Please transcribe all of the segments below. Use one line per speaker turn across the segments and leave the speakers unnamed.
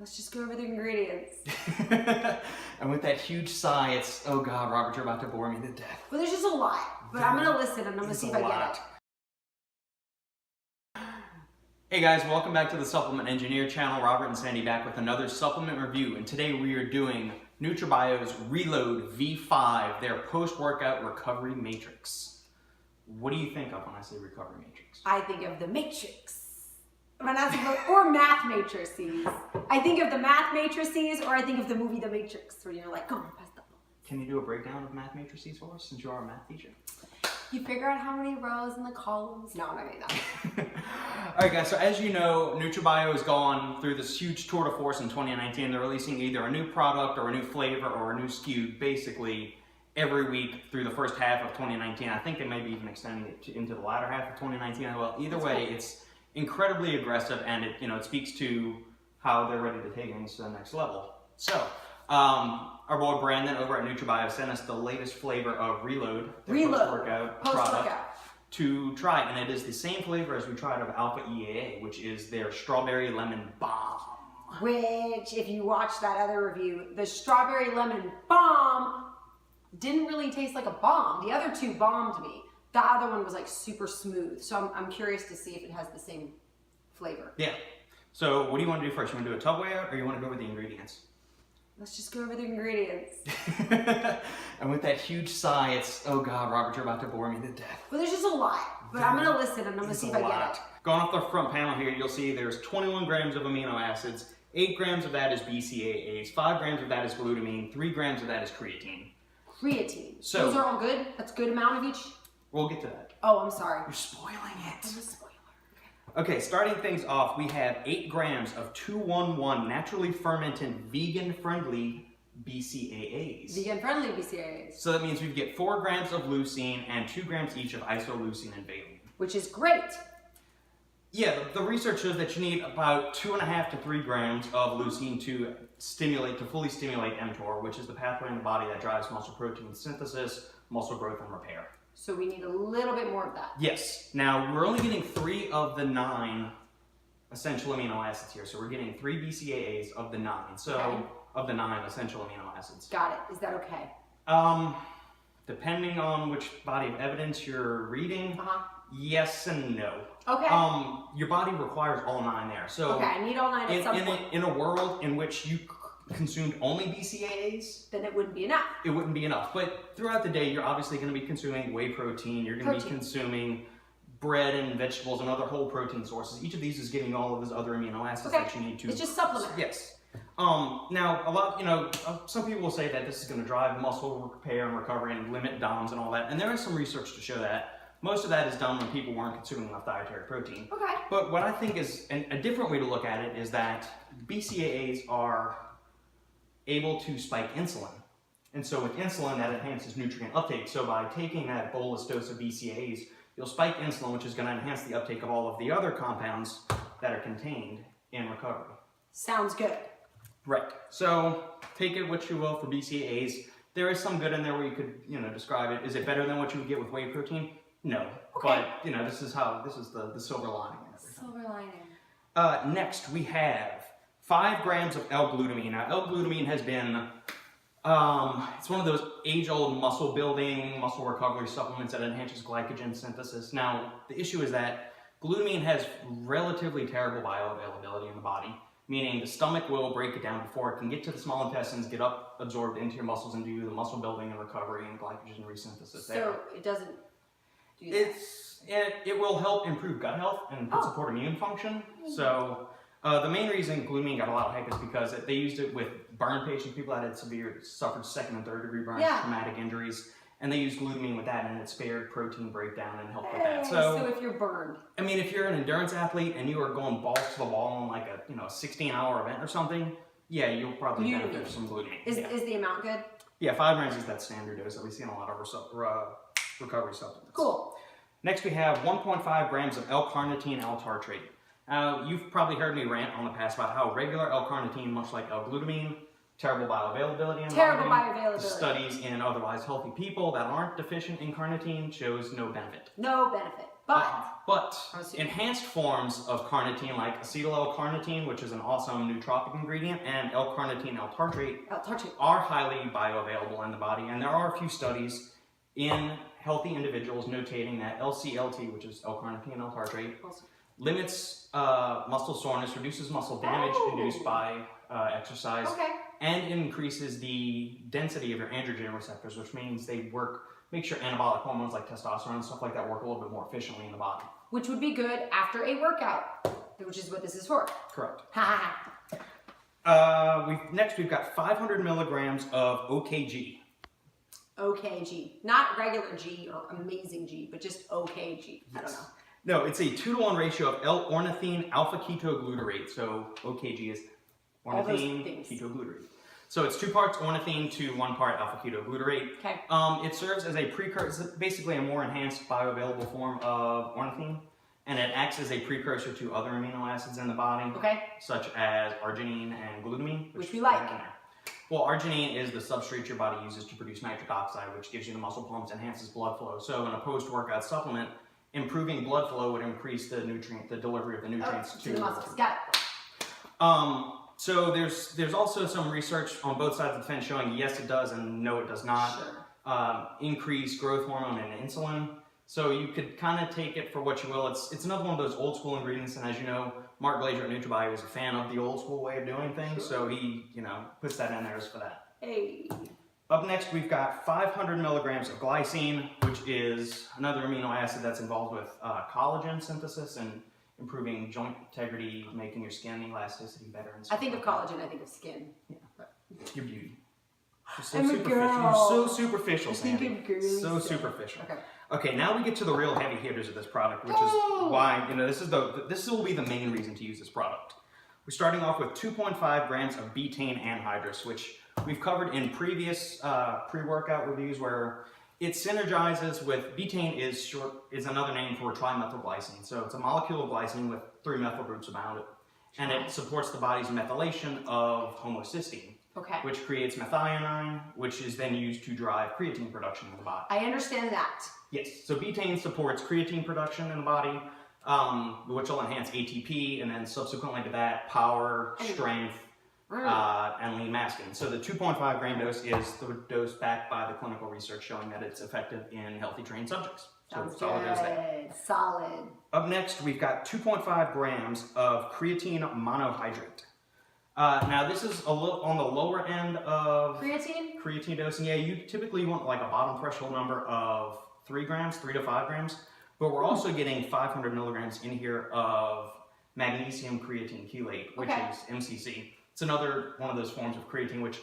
Let's just go over the ingredients.
And with that huge sigh, it's, oh God, Robert, you're about to bore me to death.
Well, there's just a lot, but I'm gonna listen and I'm gonna see if I get it.
Hey guys, welcome back to the Supplement Engineer channel. Robert and Sandy back with another supplement review, and today we are doing NutraBio's Reload V5, their post-workout recovery matrix. What do you think of when I say recovery matrix?
I think of the matrix. Or math matrices. I think of the math matrices, or I think of the movie The Matrix, where you're like, come on, pass the ball.
Can you do a breakdown of math matrices for us, since you are a math teacher?
You figure out how many rows in the columns. No, I'm not gonna do that.
Alright guys, so as you know, NutraBio has gone through this huge tour de force in 2019. They're releasing either a new product or a new flavor or a new SKU basically every week through the first half of 2019. I think they may be even extending it into the latter half of 2019 as well. Either way, it's incredibly aggressive, and it speaks to how they're ready to take things to the next level. So, our boy Brandon over at NutraBio sent us the latest flavor of Reload, their post-workout product, to try, and it is the same flavor as we tried of Alpha EAA, which is their strawberry lemon bomb.
Which, if you watch that other review, the strawberry lemon bomb didn't really taste like a bomb. The other two bombed me. The other one was like super smooth. So I'm curious to see if it has the same flavor.
Yeah. So what do you want to do first? You want to do a tub layout, or you want to go over the ingredients?
Let's just go over the ingredients.
And with that huge sigh, it's, oh God, Robert, you're about to bore me to death.
Well, there's just a lot, but I'm gonna listen and I'm gonna see if I get it.
Going off the front panel here, you'll see there's 21 grams of amino acids, 8 grams of that is BCAAs, 5 grams of that is glutamine, 3 grams of that is creatine.
Creatine.
So
those are all good? That's a good amount of each?
We'll get to that.
Oh, I'm sorry.
You're spoiling it.
I'm a spoiler.
Okay, starting things off, we have 8 grams of 211 naturally fermented, vegan-friendly BCAAs.
Vegan-friendly BCAAs.
So that means we get 4 grams of leucine and 2 grams each of isoleucine and valine.
Which is great.
Yeah, the research shows that you need about 2.5 to 3 grams of leucine to fully stimulate mTOR, which is the pathway in the body that drives muscle protein synthesis, muscle growth, and repair.
So we need a little bit more of that.
Yes. Now, we're only getting 3 of the 9 essential amino acids here. So we're getting 3 BCAAs of the 9. So, okay, of the 9 essential amino acids.
Got it. Is that okay?
Depending on which body of evidence you're reading, yes and no.
Okay.
Your body requires all 9 there. So
okay, I need all 9 at some point.
In a world in which you consumed only BCAAs,
then it wouldn't be enough. It
wouldn't be enough. But throughout the day, you're obviously going to be consuming whey protein. You're going to be consuming bread and vegetables and other whole protein sources. Each of these is getting all of those other amino acids that you need to.
It's just supplement.
Yes. Now, some people will say that this is going to drive muscle repair and recovery and limit DOMs and all that. And there is some research to show that. Most of that is done when people weren't consuming enough dietary protein. Okay. But what I think is a different way to look at it is that BCAAs are able to spike insulin. And so with insulin, that enhances nutrient uptake. So by taking that bolus dose of BCAAs, you'll spike insulin, which is going to enhance the uptake of all of the other compounds that are contained in recovery. Sounds good. Right. So take it what you will for BCAAs. There is some good in there where you could, describe it. Is it better than what you would get with whey protein? No. Okay. But, this is the silver lining and everything. Silver lining. Next, we have 5 grams of L-Glutamine. Now, L-Glutamine has been, it's one of those age-old muscle building, muscle recovery supplements that enhances glycogen synthesis. Now, the issue is that glutamine has relatively terrible bioavailability in the body, meaning the stomach will break it down before it can get to the small intestines, get absorbed into your muscles, and do the muscle building and recovery and glycogen resynthesis there. So it doesn't do that? It will help improve gut health and support immune function. So the main reason glutamine got a lot of hype is because they used it with burn patients, people that had suffered 2nd and 3rd degree burns, traumatic injuries, and they used glutamine with that, and it spared protein breakdown and helped with that.
So if you're burned. I
mean, if you're an endurance athlete and you are going balls to the wall on like a 16-hour event or something, yeah, you'll probably benefit from glutamine. Is
the amount good?
Yeah, 5 grams is that standard dose that we see in a lot of recovery supplements.
Cool.
Next, we have 1.5 grams of L-Carnitine L-Tartrate. You've probably heard me rant on the past about how regular L-Carnitine, much like L-Glutamine, terrible bioavailability. Terrible bioavailability. Studies in otherwise healthy people that aren't deficient in carnitine shows no benefit.
No benefit. But
enhanced forms of carnitine, like acetyl L-Carnitine, which is an awesome nootropic ingredient, and L-Carnitine, L-Tartrate, are highly bioavailable in the body. And there are a few studies in healthy individuals notating that LCLT, which is L-Carnitine, L-Tartrate, limits muscle soreness, reduces muscle damage induced by exercise, and increases the density of your androgen receptors, which means they make sure anabolic hormones like testosterone and stuff like that work a little bit more efficiently in the body.
Which would be good after a workout, which is what this is for.
Correct. Next, we've got 500 milligrams of OKG.
OKG, not regular G or amazing G, but just OKG. I don't know.
No, it's a 2-to-1 ratio of L-Ornithine alpha-ketoglutarate. So OKG is ornithine ketoglutarate. So it's 2 parts ornithine to 1 part alpha-ketoglutarate.
Okay.
It serves as a precursor, basically a more enhanced bioavailable form of ornithine, and it acts as a precursor to other amino acids in the body, such as arginine and glutamine,
which we like.
Well, arginine is the substrate your body uses to produce nitric oxide, which gives you the muscle pumps, enhances blood flow. So in a post-workout supplement, improving blood flow would increase the delivery of the nutrients to the muscles.
Got it.
So there's also some research on both sides of the fence showing yes it does and no it does not. Increase growth hormone and insulin. So you could kind of take it for what you will. It's another one of those old school ingredients, and as you know, Mark Glazer at NutraBio is a fan of the old school way of doing things, so he puts that in there just for that.
Hey.
Up next, we've got 500 milligrams of glycine, which is another amino acid that's involved with collagen synthesis and improving joint integrity, making your skin elasticity better. And
I think of collagen, I think of skin.
Yeah. Your beauty. You're so
I'm
superficial.
a girl.
You're so superficial, Sandy. So
stuff.
superficial. Okay, now we get to the real heavy hitters of this product, which is why this will be the main reason to use this product. We're starting off with 2.5 grams of Betaine Anhydrous, which we've covered in previous pre-workout reviews, where it synergizes with betaine is another name for trimethylglycine. So it's a molecule of glycine with 3 methyl groups around it, and it supports the body's methylation of homocysteine, which creates methionine, which is then used to drive creatine production in the body.
I understand that.
Yes, so betaine supports creatine production in the body, which will enhance ATP, and then subsequently to that, power, strength, and lean mass gain. So the 2.5 gram dose is the dose backed by the clinical research showing that it's effective in healthy trained subjects.
Sounds good. Solid.
Up next, we've got 2.5 grams of creatine monohydrate. Now this is a little on the lower end of creatine dosing. Yeah, you typically want like a bottom threshold number of 3 grams, 3 to 5 grams, but we're also getting 500 milligrams in here of magnesium creatine chelate, which is MCC. It's another one of those forms of creatine, which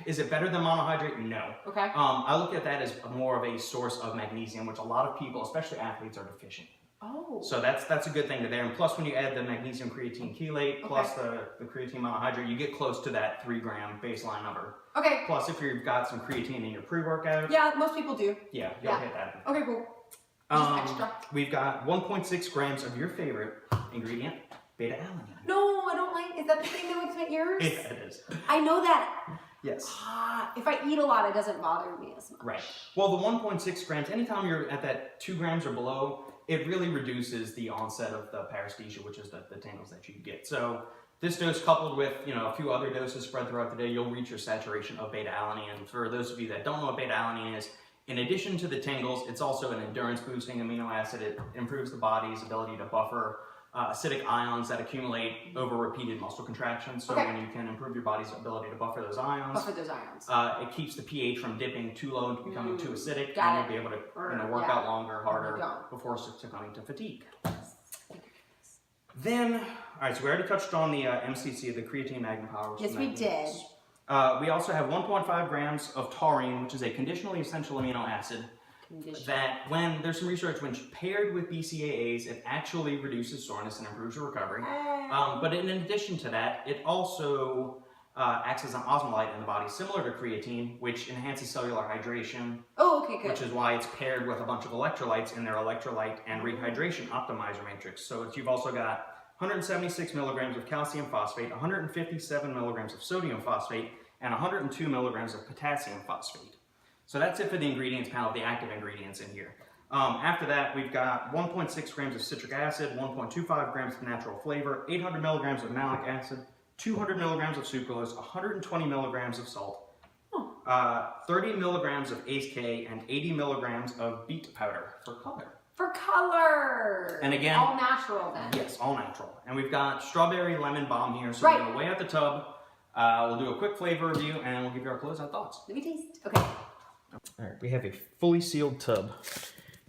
is it better than monohydrate? No. I look at that as more of a source of magnesium, which a lot of people, especially athletes, are deficient. So that's a good thing there. And plus, when you add the magnesium creatine chelate plus the creatine monohydrate, you get close to that 3 gram baseline number. Plus, if you've got some creatine in your pre-workout.
Yeah, most people do.
Yeah, you'll hit that.
Okay, cool. Just extra.
We've got 1.6 grams of your favorite ingredient, beta-alanine.
No, I don't like. Is that the thing that makes my ears?
Yeah, it is.
I know that.
Yes.
If I eat a lot, it doesn't bother me as much.
Right. Well, the 1.6 grams, anytime you're at that 2 grams or below, it really reduces the onset of the paresthesia, which is the tingles that you get. So this dose coupled with a few other doses spread throughout the day, you'll reach your saturation of beta-alanine. And for those of you that don't know what beta-alanine is, in addition to the tingles, it's also an endurance boosting amino acid. It improves the body's ability to buffer acidic ions that accumulate over repeated muscle contractions. So when you can improve your body's ability to buffer those ions, it keeps the pH from dipping too low and becoming too acidic, and you'll be able to work out longer, harder, before succumbing to fatigue. Then, all right, so we already touched on the MCC, the creatine MagnaPower.
Yes, we did.
We also have 1.5 grams of taurine, which is a conditionally essential amino acid. That when there's some research, when paired with BCAAs, it actually reduces soreness and improves your recovery. But in addition to that, it also acts as an osmolyte in the body, similar to creatine, which enhances cellular hydration. Which is why it's paired with a bunch of electrolytes in their electrolyte and rehydration optimizer matrix. So you've also got 176 milligrams of calcium phosphate, 157 milligrams of sodium phosphate, and 102 milligrams of potassium phosphate. So that's it for the ingredients panel, the active ingredients in here. After that, we've got 1.6 grams of citric acid, 1.25 grams of natural flavor, 800 milligrams of malic acid, 200 milligrams of sucralose, 120 milligrams of salt, 30 milligrams of ACE-K, and 80 milligrams of beet powder for color.
For color!
And again,
all natural then.
Yes, all natural. And we've got strawberry lemon balm here, so we're going to weigh out the tub. We'll do a quick flavor review, and we'll give you our closeout thoughts.
Let me taste. Okay.
All right, we have a fully sealed tub.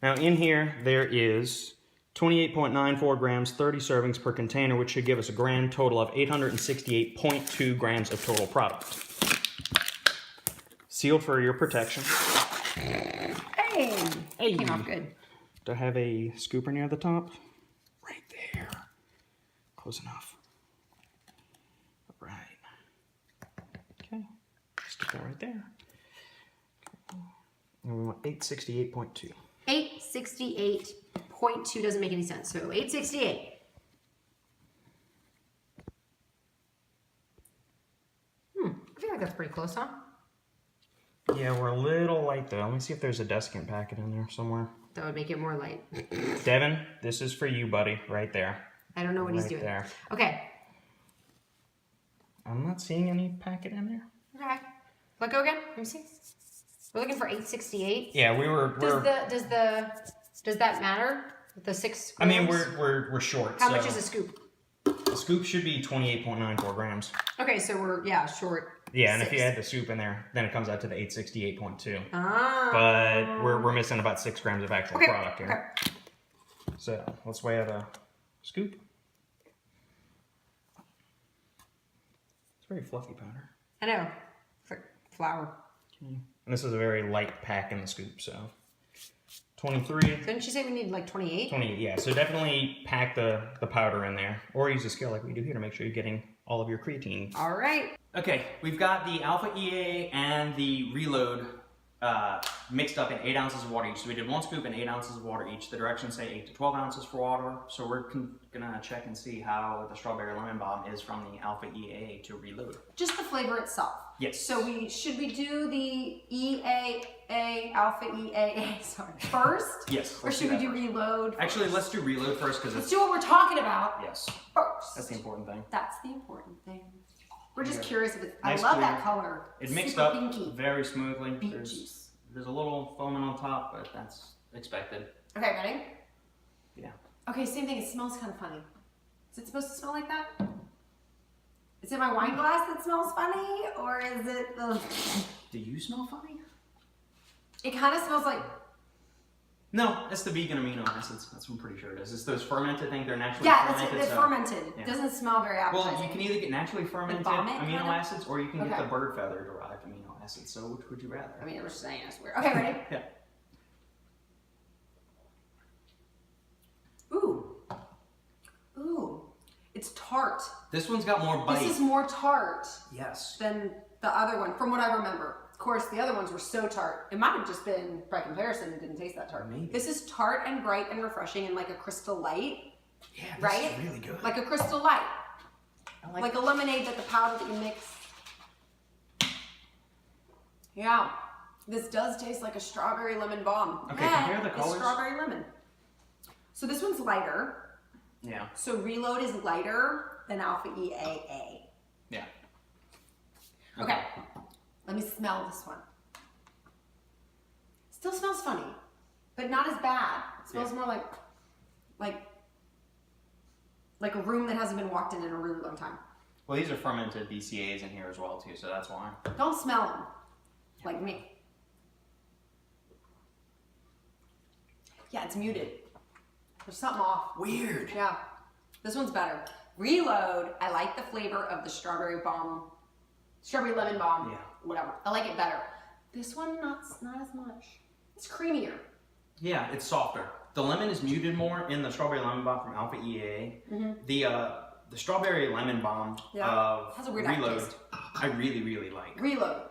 Now in here, there is 28.94 grams, 30 servings per container, which should give us a grand total of 868.2 grams of total product. Sealed for your protection.
Hey! Came out good.
Do I have a scooper near the top? Right there. Close enough. All right. Okay. Stick that right there. And we want 868.2.
868.2 doesn't make any sense. So 868. I feel like that's pretty close, huh?
Yeah, we're a little light though. Let me see if there's a desiccant packet in there somewhere.
That would make it more light.
Devin, this is for you, buddy. Right there.
I don't know what he's doing.
There.
Okay.
I'm not seeing any packet in there.
Okay. Let go again. Let me see. We're looking for 868.
Yeah,
Does that matter? The 6 grams?
I mean, we're short.
How much is a scoop?
The scoop should be 28.94 grams.
Okay, so we're short.
Yeah, and if you add the soup in there, then it comes out to the 868.2.
Ah.
But we're missing about 6 grams of actual product here.
Okay.
So let's weigh out a scoop. It's very fluffy powder.
I know. It's like flour.
And this is a very light pack in the scoop, so 23.
Didn't you say we need like 28?
28, yeah. So definitely pack the powder in there, or use a scale like we do here to make sure you're getting all of your creatine.
All right.
Okay, we've got the Alpha EAA and the Reload mixed up in 8 ounces of water each. So we did 1 scoop and 8 ounces of water each. The directions say 8 to 12 ounces for water. So we're gonna check and see how the strawberry lemon balm is from the Alpha EAA to Reload.
Just the flavor itself.
Yes.
So should we do the EAA, Alpha EAA, first?
Yes.
Or should we do Reload first?
Actually, let's do Reload first because
let's do what we're talking about.
Yes.
First.
That's the important thing.
That's the important thing. We're just curious if it's.
Nice,
I love
clear.
that color.
It mixed
super
up
pinky.
very smoothly.
Beet juice.
There's a little foaming on top, but that's expected.
Okay, ready?
Yeah.
Okay, same thing. It smells kind of funny. Is it supposed to smell like that? Is it my wine glass that smells funny, or is it the?
Do you smell funny?
It kind of smells like.
No, it's the vegan amino acids. That's what I'm pretty sure it is. It's those fermented things. They're naturally
Yeah,
fermented.
it's fermented.
Yeah.
It doesn't smell very appetizing.
Well, you can either get naturally fermented
vomit,
amino
kind of?
acids, or you can get
Okay.
the bird feather derived amino acids. So which would you rather?
I mean, we're just saying it's weird. Okay, ready?
Yeah.
Ooh. Ooh. It's tart.
This one's got more bite.
This is more tart
Yes.
than the other one, from what I remember. Of course, the other ones were so tart. It might have just been, by comparison, it didn't taste that tart.
Maybe.
This is tart and bright and refreshing and like a Crystal Light.
Yeah, this
right?
is really good.
Like a Crystal Light.
I
Like a lemonade that the powder that you mix. Yeah. This does taste like a strawberry lemon balm.
Okay,
Yeah,
compare the
it's
colors. Strawberry
lemon. So this one's lighter.
Yeah.
So Reload is lighter than Alpha EAA.
Yeah.
Okay. Let me smell this one. Still smells funny, but not as bad. It smells more like a room that hasn't been walked in a really long time.
Well, these are fermented BCAAs in here as well too, so that's why.
Don't smell them, like me. Yeah, it's muted. There's something off.
Weird.
Yeah, this one's better. Reload, I like the flavor of the strawberry lemon balm.
Yeah.
Whatever. I like it better. This one, not as much. It's creamier.
Yeah, it's softer. The lemon is muted more in the strawberry lemon balm from Alpha EAA.
Mm-hmm.
The strawberry lemon balm of
has a weird
Reload,
aftertaste.
I really, really like.
Reload.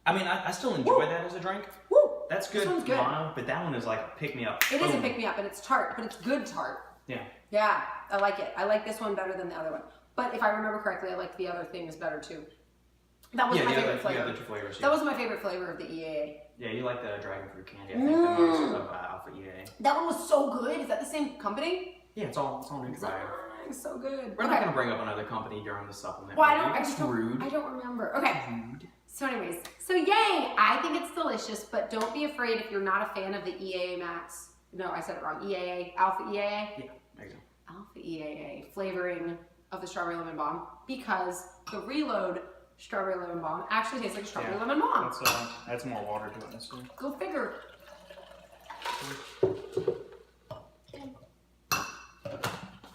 I mean, I still enjoy that as a drink.
Woo!
That's good,
This one's good.
mono, but that one is like a pick-me-up.
It is a pick-me-up, and it's tart, but it's good tart.
Yeah.
Yeah, I like it. I like this one better than the other one. But if I remember correctly, I like the other things better too. That wasn't my favorite flavor.
The other two flavors.
That wasn't my favorite flavor of the EAA.
Yeah, you like the dragon fruit candy. I think the most of Alpha EAA.
That one was so good. Is that the same company?
Yeah, it's all NutraBio.
It's so good.
We're not going to bring up another company during the supplement.
Well,
I
don't remember. Okay.
Rude.
So anyways, so yay! I think it's delicious, but don't be afraid if you're not a fan of the EAA Max. No, I said it wrong. EAA, Alpha EAA.
Yeah, there you go.
Alpha EAA flavoring of the strawberry lemon bomb, because the Reload strawberry lemon bomb actually tastes like a strawberry lemon bomb.
That's more water to it this one.
Go figure.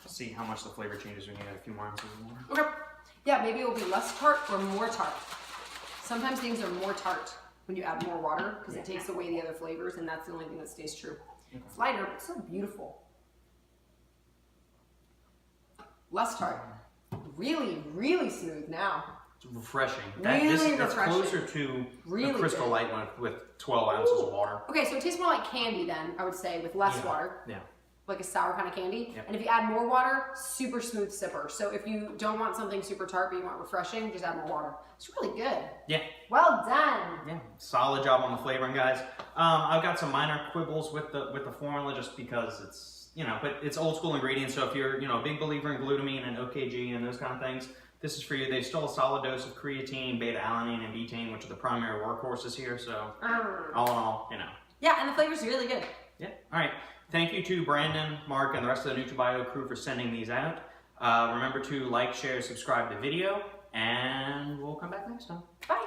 See how much the flavor changes when you add a few more ounces of water.
Okay. Yeah, maybe it will be less tart or more tart. Sometimes things are more tart when you add more water because it takes away the other flavors, and that's the only thing that stays true.
Okay.
It's lighter, but so beautiful. Less tart. Really, really smooth now.
It's refreshing.
Really
That's
refreshing.
closer to
Really
a Crystal
good.
Light one with 12 ounces of water.
Okay, so it tastes more like candy then, I would say, with less water.
Yeah.
Like a sour kind of candy.
Yep.
And if you add more water, super smooth sipper. So if you don't want something super tart but you want refreshing, just add more water. It's really good.
Yeah.
Well done.
Yeah. Solid job on the flavoring, guys. I've got some minor quibbles with the formula just because it's, but it's old school ingredients. So if you're, a big believer in glutamine and OKG and those kind of things, this is for you. They still a solid dose of creatine, beta-alanine, and betaine, which are the primary workhorses here. So all in all,
Yeah, and the flavor's really good.
Yeah. All right. Thank you to Brandon, Mark, and the rest of the NutraBio crew for sending these out. Remember to like, share, subscribe to the video, and we'll come back next time.
Bye.